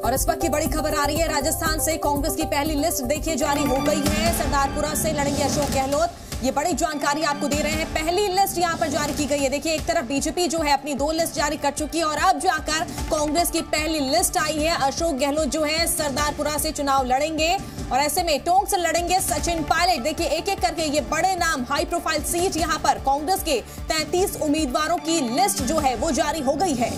और इस वक्त की बड़ी खबर आ रही है राजस्थान से। कांग्रेस की पहली लिस्ट देखिए जारी हो गई है। सरदारपुरा से लड़ेंगे अशोक गहलोत। ये बड़ी जानकारी आपको दे रहे हैं। पहली लिस्ट यहां पर जारी की गई है। देखिए एक तरफ बीजेपी जो है अपनी 2 लिस्ट जारी कर चुकी है और अब जाकर कांग्रेस की पहली लिस्ट आई है। अशोक गहलोत जो है सरदारपुरा से चुनाव लड़ेंगे और ऐसे में टोंक से लड़ेंगे सचिन पायलट। देखिए एक एक करके ये बड़े नाम, हाई प्रोफाइल सीट यहां पर कांग्रेस के 33 उम्मीदवारों की लिस्ट जो है वो जारी हो गई है।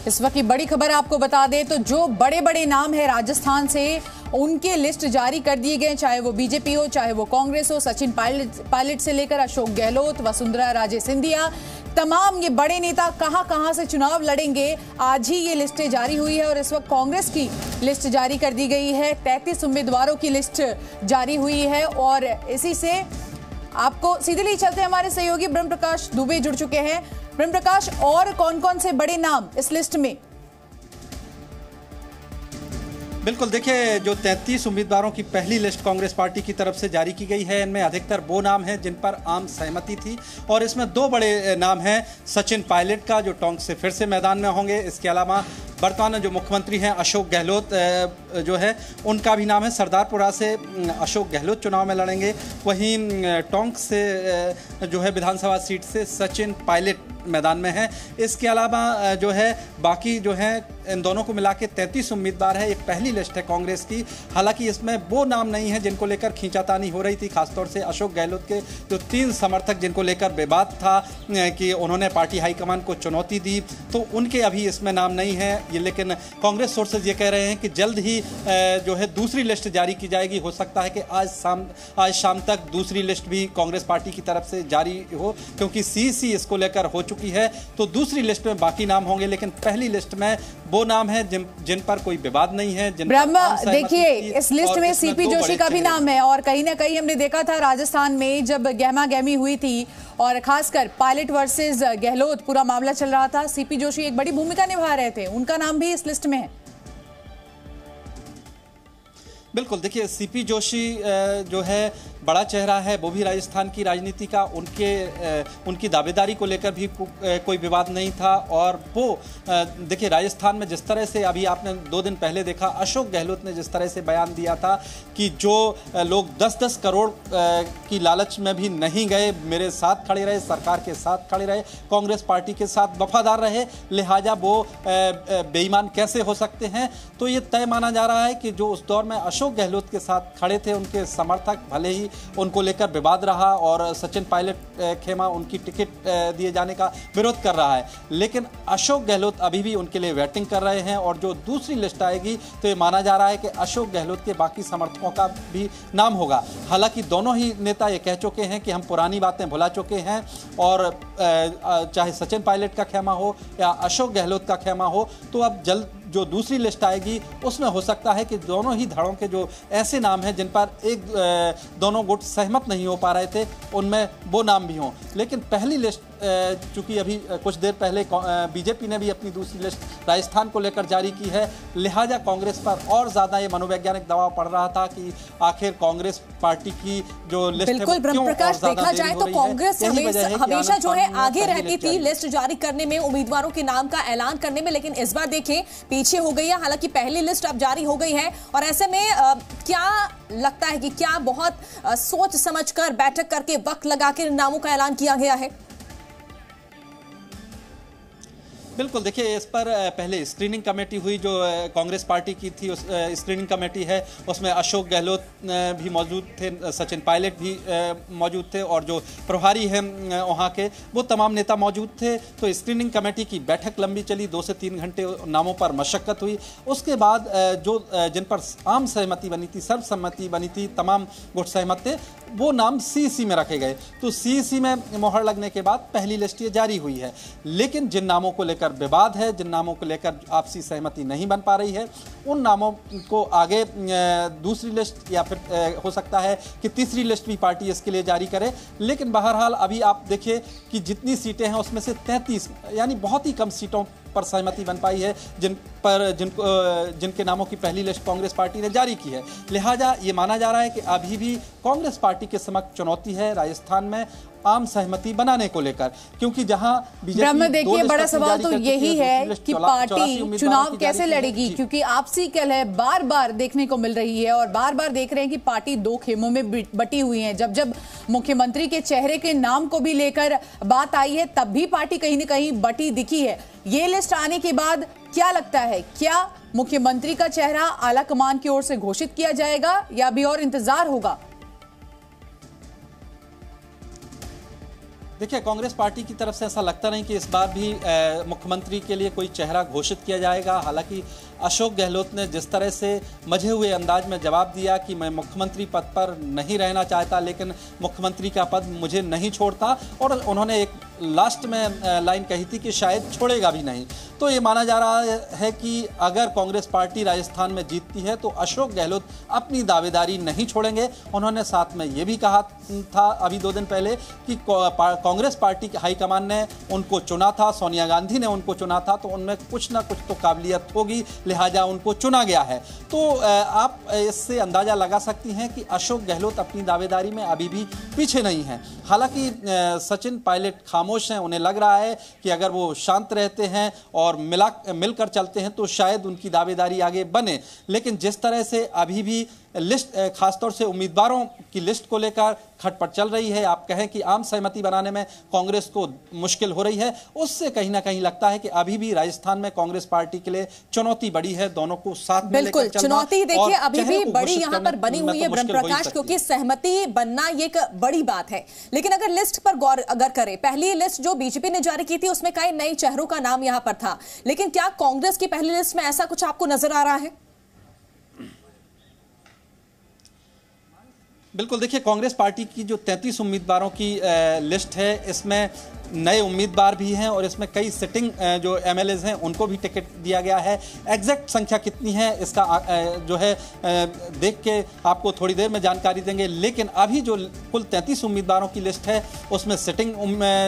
इस वक्त की बड़ी खबर आपको बता दें तो जो बड़े बड़े नाम है राजस्थान से उनके लिस्ट जारी कर दिए गए, चाहे वो बीजेपी हो चाहे वो कांग्रेस हो। सचिन पायलट से लेकर अशोक गहलोत, वसुंधरा राजे सिंधिया, तमाम ये बड़े नेता कहां से चुनाव लड़ेंगे, आज ही ये लिस्टें जारी हुई है। और इस वक्त कांग्रेस की लिस्ट जारी कर दी गई है। 33 उम्मीदवारों की लिस्ट जारी हुई है और इसी से आपको सीधे लिए चलते हैं। हमारे सहयोगी ब्रह्म प्रकाश दुबे जुड़ चुके हैं। ब्रह्म प्रकाश, और कौन कौन से बड़े नाम इस लिस्ट में? बिल्कुल, देखिए जो 33 उम्मीदवारों की पहली लिस्ट कांग्रेस पार्टी की तरफ से जारी की गई है, इनमें अधिकतर वो नाम हैं जिन पर आम सहमति थी और इसमें 2 बड़े नाम हैं। सचिन पायलट का जो टोंक से फिर से मैदान में होंगे, इसके अलावा वर्तमान में जो मुख्यमंत्री हैं अशोक गहलोत जो है उनका भी नाम है। सरदारपुरा से अशोक गहलोत चुनाव में लड़ेंगे। वहीं टोंक से जो है विधानसभा सीट से सचिन पायलट मैदान में है। इसके अलावा जो है बाकी जो है इन दोनों को मिला के 33 उम्मीदवार है। एक पहली लिस्ट है कांग्रेस की। हालांकि इसमें वो नाम नहीं है जिनको लेकर खींचातानी हो रही थी, खासतौर से अशोक गहलोत के जो 3 समर्थक जिनको लेकर विवाद था कि उन्होंने पार्टी हाईकमान को चुनौती दी, तो उनके अभी इसमें नाम नहीं है ये। लेकिन कांग्रेस सोर्सेज ये कह रहे हैं कि जल्द ही जो है दूसरी लिस्ट जारी की जाएगी। हो सकता है कि आज शाम तक दूसरी लिस्ट भी कांग्रेस पार्टी की तरफ से जारी हो, क्योंकि सीसी इसको लेकर हो चुकी है। तो दूसरी लिस्ट में बाकी नाम होंगे, लेकिन पहली लिस्ट में वो नाम है जिन पर कोई विवाद नहीं है। ब्रह्म, देखिए इस लिस्ट में सीपी जोशी का भी नाम है और कहीं ना कहीं हमने देखा था राजस्थान में जब गहमा गहमी हुई थी और खासकर पायलट वर्सेस गहलोत पूरा मामला चल रहा था, सीपी जोशी एक बड़ी भूमिका निभा रहे थे। उनका नाम भी इस लिस्ट में है। बिल्कुल, देखिए सीपी जोशी जो है बड़ा चेहरा है, वो भी राजस्थान की राजनीति का। उनकी दावेदारी को लेकर भी कोई विवाद नहीं था। और वो देखिए राजस्थान में जिस तरह से अभी आपने 2 दिन पहले देखा, अशोक गहलोत ने जिस तरह से बयान दिया था कि जो लोग 10-10 करोड़ की लालच में भी नहीं गए, मेरे साथ खड़े रहे, सरकार के साथ खड़े रहे, कांग्रेस पार्टी के साथ वफादार रहे, लिहाजा वो बेईमान कैसे हो सकते हैं। तो ये तय माना जा रहा है कि जो उस दौर में अशोक गहलोत के साथ खड़े थे उनके समर्थक, भले ही उनको लेकर विवाद रहा और सचिन पायलट खेमा उनकी टिकट दिए जाने का विरोध कर रहा है, लेकिन अशोक गहलोत अभी भी उनके लिए वेटिंग कर रहे हैं। और जो दूसरी लिस्ट आएगी तो ये माना जा रहा है कि अशोक गहलोत के बाकी समर्थकों का भी नाम होगा। हालांकि दोनों ही नेता ये कह चुके हैं कि हम पुरानी बातें भुला चुके हैं और चाहे सचिन पायलट का खेमा हो या अशोक गहलोत का खेमा हो, तो अब जल्द जो दूसरी लिस्ट आएगी उसमें हो सकता है कि दोनों ही धड़ों के जो ऐसे नाम हैं जिन पर दोनों गुट सहमत नहीं हो पा रहे थे, उनमें वो नाम भी हों। लेकिन पहली लिस्ट चूंकि अभी कुछ देर पहले बीजेपी ने भी अपनी दूसरी लिस्ट राजस्थान को लेकर जारी की है, लिहाजा कांग्रेस पर और ज़्यादा ये मनोवैज्ञानिक दबाव पड़ रहा था कि आखिर कांग्रेस पार्टी की जो लिस्ट है, बिल्कुल ब्रह्म प्रकाश, देखा जाए तो कांग्रेस हमेशा जो है आगे रहती थी लिस्ट जारी करने में, उम्मीदवारों के नाम का ऐलान करने में, लेकिन इस बार देखिए पीछे हो गई है। हालांकि पहली लिस्ट अब जारी हो गई है और ऐसे में क्या लगता है कि क्या बहुत सोच समझकर बैठक करके वक्त लगाकर नामों का ऐलान किया गया है? बिल्कुल, देखिए इस पर पहले स्क्रीनिंग कमेटी हुई जो कांग्रेस पार्टी की थी। उस स्क्रीनिंग कमेटी है उसमें अशोक गहलोत भी मौजूद थे, सचिन पायलट भी मौजूद थे और जो प्रभारी हैं वहाँ के वो तमाम नेता मौजूद थे। तो स्क्रीनिंग कमेटी की बैठक लंबी चली, 2 से 3 घंटे नामों पर मशक्कत हुई। उसके बाद जो जिन पर आम सहमति बनी थी, सर्वसम्मति बनी थी, तमाम गुट सहमत थे, वो नाम सीसी में रखे गए। तो सीसी में मोहर लगने के बाद पहली लिस्ट ये जारी हुई है। लेकिन जिन नामों को लेकर विवाद है, जिन नामों को लेकर आपसी सहमति नहीं बन पा रही है, उन नामों को आगे दूसरी लिस्ट या फिर हो सकता है कि तीसरी लिस्ट भी पार्टी इसके लिए जारी करे। लेकिन बहरहाल अभी आप देखिए कि जितनी सीटें हैं उसमें से 33 यानी बहुत ही कम सीटों पर सहमति बन पाई है जिनके नामों की पहली लिस्ट कांग्रेस पार्टी ने जारी की है। लिहाजा ये माना जा रहा है कि अभी भी कांग्रेस पार्टी के समक्ष चुनौती है राजस्थान में आम सहमति बनाने को लेकर, क्योंकि जहां बीजेपी देखिए बड़ा सवाल तो यही है कि पार्टी चुनाव कैसे लड़ेगी, क्योंकि आपसी कलह बार बार देखने को मिल रही है और बार बार देख रहे हैं कि पार्टी दो खेमों में बटी हुई है। जब जब मुख्यमंत्री के चेहरे के नाम को भी लेकर बात आई है तब भी पार्टी कहीं न कहीं बटी दिखी है। ये लिस्ट आने के बाद क्या लगता है, क्या मुख्यमंत्री का चेहरा आला कमान की ओर से घोषित किया जाएगा या अभी और इंतजार होगा? देखिए, कांग्रेस पार्टी की तरफ से ऐसा लगता नहीं कि इस बार भी मुख्यमंत्री के लिए कोई चेहरा घोषित किया जाएगा। हालांकि अशोक गहलोत ने जिस तरह से मजे हुए अंदाज में जवाब दिया कि मैं मुख्यमंत्री पद पर नहीं रहना चाहता, लेकिन मुख्यमंत्री का पद मुझे नहीं छोड़ता, और उन्होंने एक लास्ट में लाइन कही थी कि शायद छोड़ेगा भी नहीं। तो ये माना जा रहा है कि अगर कांग्रेस पार्टी राजस्थान में जीतती है तो अशोक गहलोत अपनी दावेदारी नहीं छोड़ेंगे। उन्होंने साथ में ये भी कहा था अभी 2 दिन पहले कि कांग्रेस पार्टी के हाईकमान ने उनको चुना था, सोनिया गांधी ने उनको चुना था, तो उनमें कुछ ना कुछ तो काबिलियत होगी, लिहाजा उनको चुना गया है। तो आप इससे अंदाजा लगा सकती हैं कि अशोक गहलोत अपनी दावेदारी में अभी भी पीछे नहीं हैं। हालांकि सचिन पायलट खामोश हैं, उन्हें लग रहा है कि अगर वो शांत रहते हैं और मिलकर चलते हैं तो शायद उनकी दावेदारी आगे बने। लेकिन जिस तरह से अभी भी लिस्ट, खासतौर से उम्मीदवारों की लिस्ट को लेकर खटपट चल रही है, आप कहें कि आम सहमति बनाने में कांग्रेस को मुश्किल हो रही है, उससे कहीं ना कहीं लगता है कि अभी भी राजस्थान में कांग्रेस पार्टी के लिए चुनौती बड़ी है। दोनों को साथ में बिल्कुल चुनौती देखिए अभी भी बड़ी यहाँ पर बनी हुई है ब्रह्म प्रकाश, क्योंकि सहमति बनना ये एक बड़ी बात है। लेकिन अगर लिस्ट पर गौर अगर करें, पहली लिस्ट जो बीजेपी ने जारी की थी उसमें कई नए चेहरों का नाम यहाँ पर था, लेकिन क्या कांग्रेस की पहली लिस्ट में ऐसा कुछ आपको नजर आ रहा है? बिल्कुल, देखिए कांग्रेस पार्टी की जो 33 उम्मीदवारों की लिस्ट है, इसमें नए उम्मीदवार भी हैं और इसमें कई सिटिंग जो एमएलएज हैं उनको भी टिकट दिया गया है। एग्जैक्ट संख्या कितनी है इसका जो है देख के आपको थोड़ी देर में जानकारी देंगे। लेकिन अभी जो कुल 33 उम्मीदवारों की लिस्ट है उसमें सिटिंग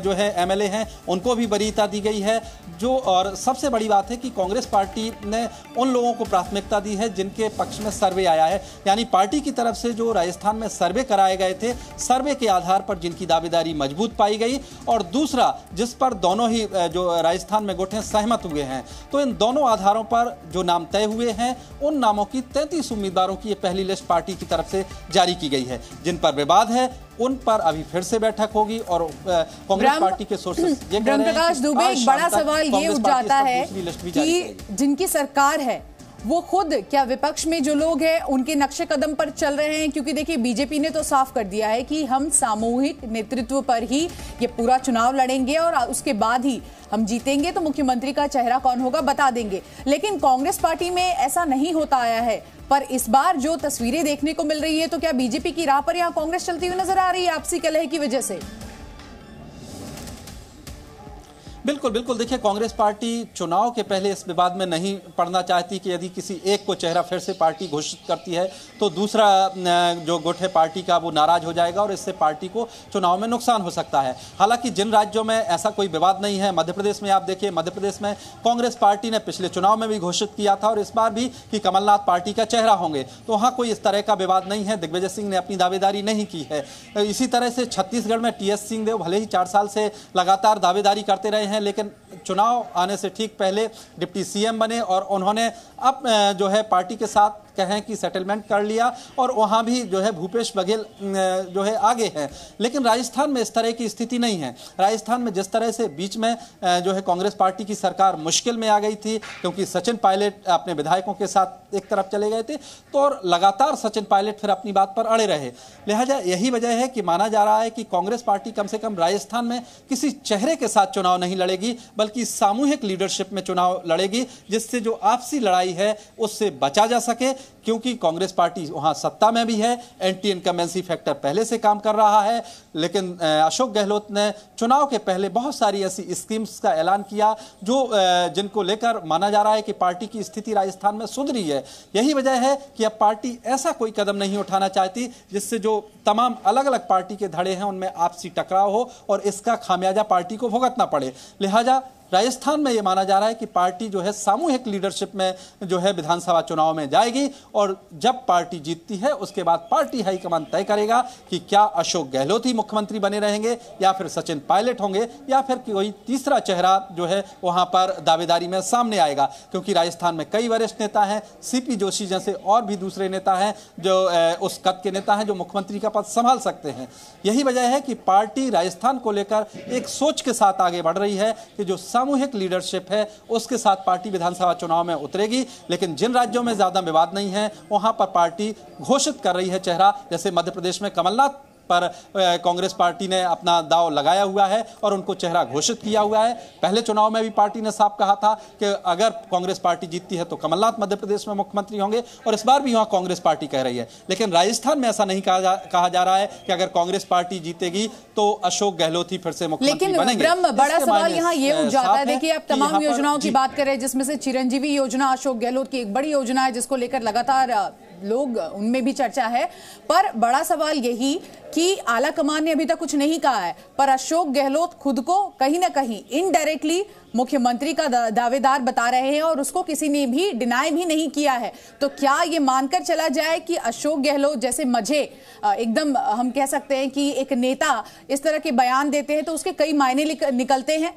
जो है एमएलए हैं उनको भी वरीयता दी गई है। और सबसे बड़ी बात है कि कांग्रेस पार्टी ने उन लोगों को प्राथमिकता दी है जिनके पक्ष में सर्वे आया है, यानी पार्टी की तरफ से जो राजस्थान में सर्वे कराए गए थे, सर्वे के आधार पर जिनकी दावेदारी मजबूत पाई गई, और दूसरा जिस पर दोनों ही जो राजस्थान में गुट हैं सहमत हुए हैं। तो इन दोनों आधारों पर जो नाम तय हुए हैं उन नामों की 33 उम्मीदवारों की ये पहली लिस्ट पार्टी की तरफ से जारी की गई है। जिन पर विवाद है उन पर अभी फिर से बैठक होगी और कांग्रेस पार्टी के सोर्सेस ये कह रहे हैं कि दुबे, एक बड़ा सवाल ये उठ जाता है कि जिनकी सरकार है वो खुद क्या विपक्ष में जो लोग हैं उनके नक्शे कदम पर चल रहे हैं? क्योंकि देखिए बीजेपी ने तो साफ कर दिया है कि हम सामूहिक नेतृत्व पर ही ये पूरा चुनाव लड़ेंगे और उसके बाद ही हम जीतेंगे, तो मुख्यमंत्री का चेहरा कौन होगा बता देंगे। लेकिन कांग्रेस पार्टी में ऐसा नहीं होता आया है, पर इस बार जो तस्वीरें देखने को मिल रही है तो क्या बीजेपी की राह पर यहाँ कांग्रेस चलती हुई नजर आ रही है आपसी कलह की वजह से? बिल्कुल बिल्कुल, देखिए कांग्रेस पार्टी चुनाव के पहले इस विवाद में नहीं पड़ना चाहती कि यदि किसी एक को चेहरा फिर से पार्टी घोषित करती है तो दूसरा जो गुट है पार्टी का वो नाराज हो जाएगा और इससे पार्टी को चुनाव में नुकसान हो सकता है। हालांकि जिन राज्यों में ऐसा कोई विवाद नहीं है, मध्य प्रदेश में आप देखिए, मध्य प्रदेश में कांग्रेस पार्टी ने पिछले चुनाव में भी घोषित किया था और इस बार भी कि कमलनाथ पार्टी का चेहरा होंगे, तो वहाँ कोई इस तरह का विवाद नहीं है। दिग्विजय सिंह ने अपनी दावेदारी नहीं की है। इसी तरह से छत्तीसगढ़ में टीएस सिंहदेव भले ही 4 साल से लगातार दावेदारी करते रहे हैं, लेकिन चुनाव आने से ठीक पहले डिप्टी सीएम बने और उन्होंने अब जो है पार्टी के साथ कहें कि सेटलमेंट कर लिया और वहां भी जो है भूपेश बघेल जो है आगे हैं। लेकिन राजस्थान में इस तरह की स्थिति नहीं है। राजस्थान में जिस तरह से बीच में जो है कांग्रेस पार्टी की सरकार मुश्किल में आ गई थी क्योंकि सचिन पायलट अपने विधायकों के साथ एक तरफ चले गए थे, तो और लगातार सचिन पायलट फिर अपनी बात पर अड़े रहे। लिहाजा यही वजह है कि माना जा रहा है कि कांग्रेस पार्टी कम से कम राजस्थान में किसी चेहरे के साथ चुनाव नहीं लड़ेगी, बल्कि सामूहिक लीडरशिप में चुनाव लड़ेगी, जिससे जो आपसी लड़ाई है उससे बचा जा सके। क्योंकि कांग्रेस पार्टी वहां सत्ता में भी है, एंटी इनकम्बेंसी फैक्टर पहले से काम कर रहा है, लेकिन अशोक गहलोत ने चुनाव के पहले बहुत सारी ऐसी स्कीम्स का ऐलान किया जो जिनको लेकर माना जा रहा है कि पार्टी की स्थिति राजस्थान में सुधरी है। यही वजह है कि अब पार्टी ऐसा कोई कदम नहीं उठाना चाहती जिससे जो तमाम अलग अलग पार्टी के धड़े हैं उनमें आपसी टकराव हो और इसका खामियाजा पार्टी को भुगतना पड़े। लिहाजा राजस्थान में ये माना जा रहा है कि पार्टी जो है सामूहिक लीडरशिप में जो है विधानसभा चुनाव में जाएगी और जब पार्टी जीतती है उसके बाद पार्टी हाईकमान तय करेगा कि क्या अशोक गहलोत ही मुख्यमंत्री बने रहेंगे या फिर सचिन पायलट होंगे या फिर कोई तीसरा चेहरा जो है वहां पर दावेदारी में सामने आएगा। क्योंकि राजस्थान में कई वरिष्ठ नेता हैं, सीपी जोशी जैसे और भी दूसरे नेता हैं जो उस कद के नेता हैं जो मुख्यमंत्री का पद संभाल सकते हैं। यही वजह है कि पार्टी राजस्थान को लेकर एक सोच के साथ आगे बढ़ रही है कि जो सामूहिक लीडरशिप है उसके साथ पार्टी विधानसभा चुनाव में उतरेगी। लेकिन जिन राज्यों में ज्यादा विवाद नहीं है वहां पर पार्टी घोषित कर रही है चेहरा। जैसे मध्य प्रदेश में कमलनाथ पर कांग्रेस पार्टी ने अपना दांव लगाया हुआ है और उनको चेहरा घोषित किया हुआ है। पहले चुनाव में भी पार्टी ने साफ कहा था कि अगर कांग्रेस पार्टी जीतती है तो कमलनाथ मध्य प्रदेश में मुख्यमंत्री होंगे और इस बार भी वहां कांग्रेस पार्टी कह रही है। लेकिन राजस्थान में ऐसा नहीं कहा जा रहा है कि अगर कांग्रेस पार्टी जीतेगी तो अशोक गहलोत ही फिर से मुख्यमंत्री बनेंगे। लेकिन बड़ा सवाल यहाँ ये उठ जाता है, देखिए आप तमाम योजनाओं की बात करें जिसमें से चिरंजीवी योजना अशोक गहलोत की एक बड़ी योजना है जिसको लेकर लगातार लोग उनमें भी चर्चा है। पर बड़ा सवाल यही कि आला कमान ने अभी तक कुछ नहीं कहा है, पर अशोक गहलोत खुद को कहीं ना कहीं इनडायरेक्टली मुख्यमंत्री का दावेदार बता रहे हैं और उसको किसी ने भी डिनाई भी नहीं किया है। तो क्या ये मानकर चला जाए कि अशोक गहलोत जैसे मझे एकदम हम कह सकते हैं कि एक नेता इस तरह के बयान देते हैं तो उसके कई मायने निकलते हैं?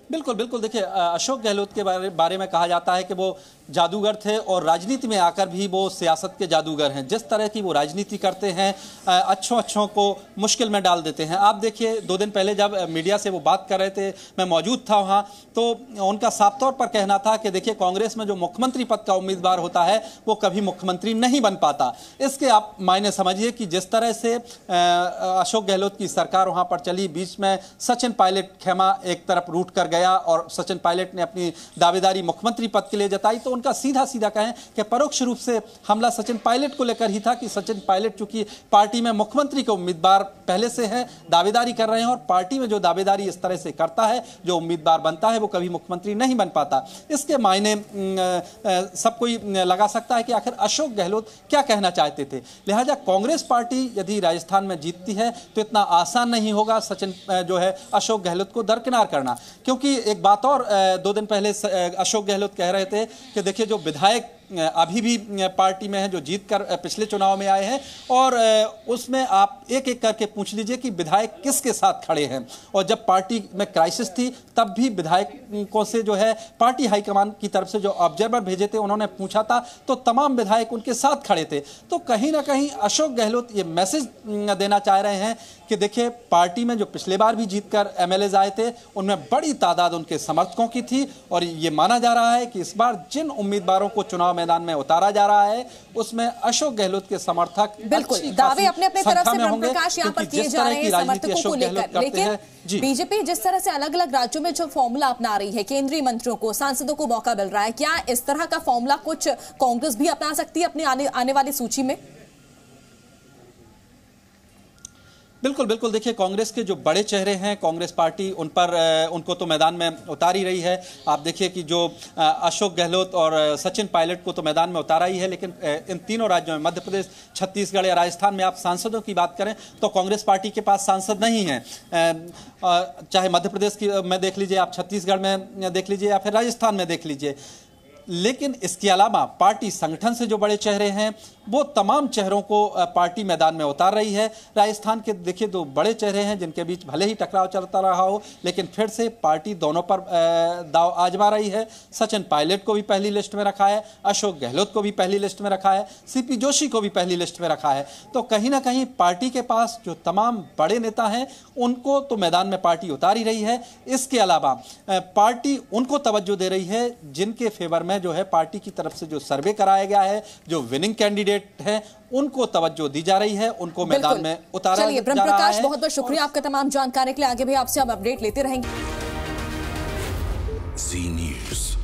बिल्कुल बिल्कुल। देखिए अशोक गहलोत के बारे में कहा जाता है कि वो जादूगर थे और राजनीति में आकर भी वो सियासत के जादूगर हैं। जिस तरह की वो राजनीति करते हैं अच्छों को मुश्किल में डाल देते हैं। आप देखिए 2 दिन पहले जब मीडिया से वो बात कर रहे थे, मैं मौजूद था वहाँ, तो उनका साफ तौर पर कहना था कि देखिए कांग्रेस में जो मुख्यमंत्री पद का उम्मीदवार होता है वो कभी मुख्यमंत्री नहीं बन पाता। इसके आप मायने समझिए कि जिस तरह से अशोक गहलोत की सरकार वहाँ पर चली, बीच में सचिन पायलट खेमा एक तरफ रूट कर गया और सचिन पायलट ने अपनी दावेदारी मुख्यमंत्री पद के लिए जताई, तो उनका सीधा सीधा कहें कि परोक्ष रूप से हमला सचिन पायलट को लेकर ही था कि सचिन पायलट चूंकि पार्टी में मुख्यमंत्री के उम्मीदवार पहले से हैं, दावेदारी कर रहे हैं और पार्टी में जो दावेदारी इस तरह से करता है, जो उम्मीदवार बनता है वो कभी मुख्यमंत्री नहीं बन पाता। इसके मायने सब कोई लगा सकता है कि आखिर अशोक गहलोत क्या कहना चाहते थे। लिहाजा कांग्रेस पार्टी यदि राजस्थान में जीतती है तो इतना आसान नहीं होगा सचिन जो है अशोक गहलोत को दरकिनार करना। क्योंकि एक बात और 2 दिन पहले अशोक गहलोत कह रहे थे कि देखिए जो विधायक अभी भी पार्टी में हैं, जो जीतकर पिछले चुनाव में आए हैं, और उसमें आप एक एक करके पूछ लीजिए कि विधायक किसके साथ खड़े हैं। और जब पार्टी में क्राइसिस थी तब भी विधायकों से जो है पार्टी हाईकमान की तरफ से जो ऑब्जर्वर भेजे थे उन्होंने पूछा था तो तमाम विधायक उनके साथ खड़े थे। तो कहीं ना कहीं अशोक गहलोत ये मैसेज देना चाह रहे हैं कि देखिए पार्टी में जो पिछले बार भी जीतकर एमएलए आए थे उनमें बड़ी तादाद उनके समर्थकों की थी और ये माना जा रहा है कि इस बार जिन उम्मीदवारों को चुनाव मैदान में उतारा जा रहा है उसमें अशोक गहलोत के समर्थक बिल्कुल दावे अपने तरफ से प्रकाश यहाँ पर किए जा रहे हैं समर्थकों को लेकर। लेकिन बीजेपी जिस तरह से अलग अलग राज्यों में जो फॉर्मूला अपना रही है, केंद्रीय मंत्रियों को, सांसदों को मौका मिल रहा है, क्या इस तरह का फॉर्मूला कुछ कांग्रेस भी अपना सकती है अपनी आने वाली सूची में? बिल्कुल बिल्कुल। देखिए कांग्रेस के जो बड़े चेहरे हैं, कांग्रेस पार्टी उनको तो मैदान में उतार ही रही है। आप देखिए कि जो अशोक गहलोत और सचिन पायलट को तो मैदान में उतारा ही है, लेकिन इन तीनों राज्यों में मध्य प्रदेश, छत्तीसगढ़ या राजस्थान में आप सांसदों की बात करें तो कांग्रेस पार्टी के पास सांसद नहीं है। चाहे मध्य प्रदेश में देख लीजिए आप, छत्तीसगढ़ में देख लीजिए या फिर राजस्थान में देख लीजिए। लेकिन इसके अलावा पार्टी संगठन से जो बड़े चेहरे हैं वो तमाम चेहरों को पार्टी मैदान में उतार रही है। राजस्थान के देखिए 2 बड़े चेहरे हैं जिनके बीच भले ही टकराव चलता रहा हो, लेकिन फिर से पार्टी दोनों पर दाव आजमा रही है। सचिन पायलट को भी पहली लिस्ट में रखा है, अशोक गहलोत को भी पहली लिस्ट में रखा है, सीपी जोशी को भी पहली लिस्ट में रखा है। तो कहीं ना कहीं पार्टी के पास जो तमाम बड़े नेता हैं उनको तो मैदान में पार्टी उतार ही रही है। इसके अलावा पार्टी उनको तवज्जो दे रही है जिनके फेवर में जो है पार्टी की तरफ से जो सर्वे कराया गया है, जो विनिंग कैंडिडेट है उनको तवज्जो दी जा रही है, उनको मैदान में उतारा जा रहा है। ब्रह्म प्रकाश बहुत बहुत शुक्रिया आपका तमाम जानकारी के लिए। आगे भी आपसे हम अपडेट लेते रहेंगे। जी न्यूज़।